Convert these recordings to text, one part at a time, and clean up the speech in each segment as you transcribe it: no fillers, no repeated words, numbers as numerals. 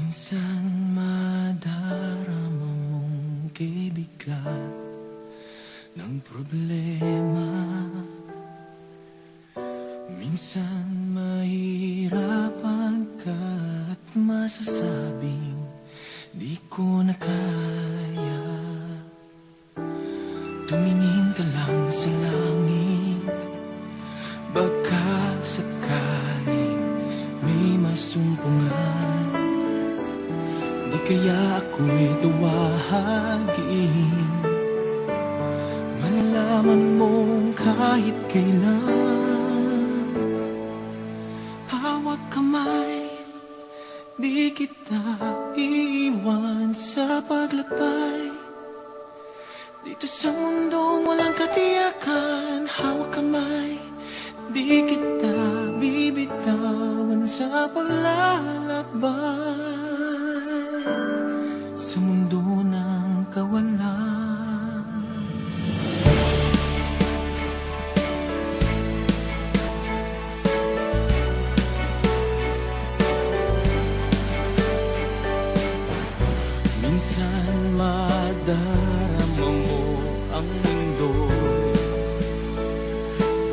Minsan madarama mong kibigat ng problema. Minsan mahirapan ka at masasabing di ko na kaya. Tumingin ka lang sa langit, baka sakaling may masumpungan. Di kaya ako'y tawagin, malalaman mong kahit kailan. Hawak kamay, di kita iiwan sa paglakbay. Dito sa mundong walang katiyakan, hawak kamay, di kita bibitawan sa paglalakbay. Sa mundo ng kawalan, minsan madarama mo ang mundo'y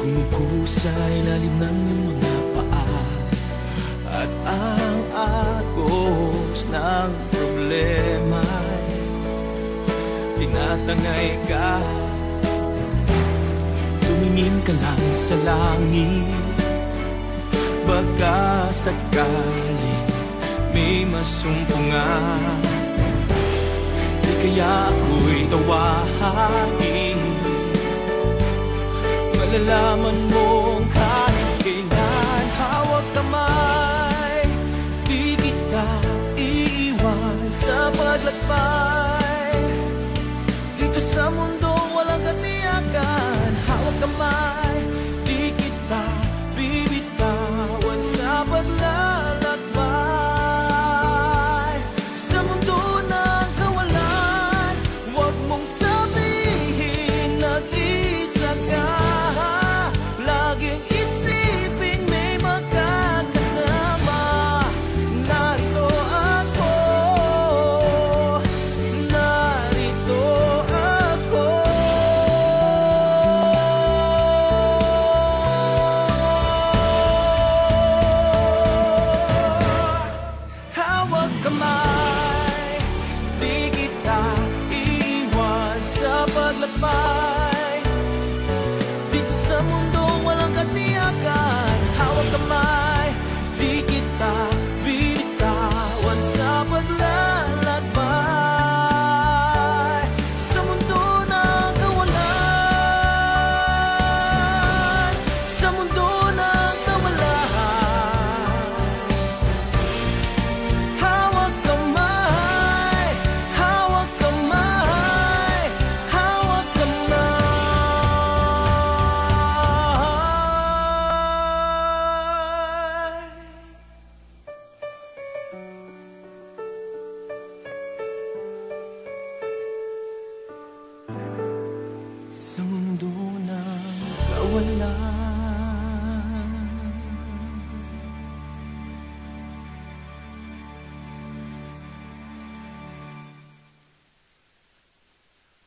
kumukusa ilalim ng iyong mga paa, at ang agos ng problema'y tinatangay ka. Tumingin ka lang sa langit, baka sakaling may masumpungan. Di kaya ako'y tawagin, malalaman mong kahit kailan. Hawak kamay, di kita iiwan sa paglakbay. Dito sa mundong walang katiyakan, hawak kamay, di kita bibitawan sa paglalakbay. Sa mundo ng kawalan, huwag mong sabihin nag-isa ka. Laging isipin may magkakasama. Narito ako, narito ako. Hawak kamay, di kita iwan sa paglakbay. Dito sa mundong walang katiyakan, hawak kamay, di kita bibitawan sa paglalakbay. Sa mundo ng kawalan, sa mundo ng kawalan, hawak kamay, hawak kamay, hawak kamay. Sa mundo ng kawalan.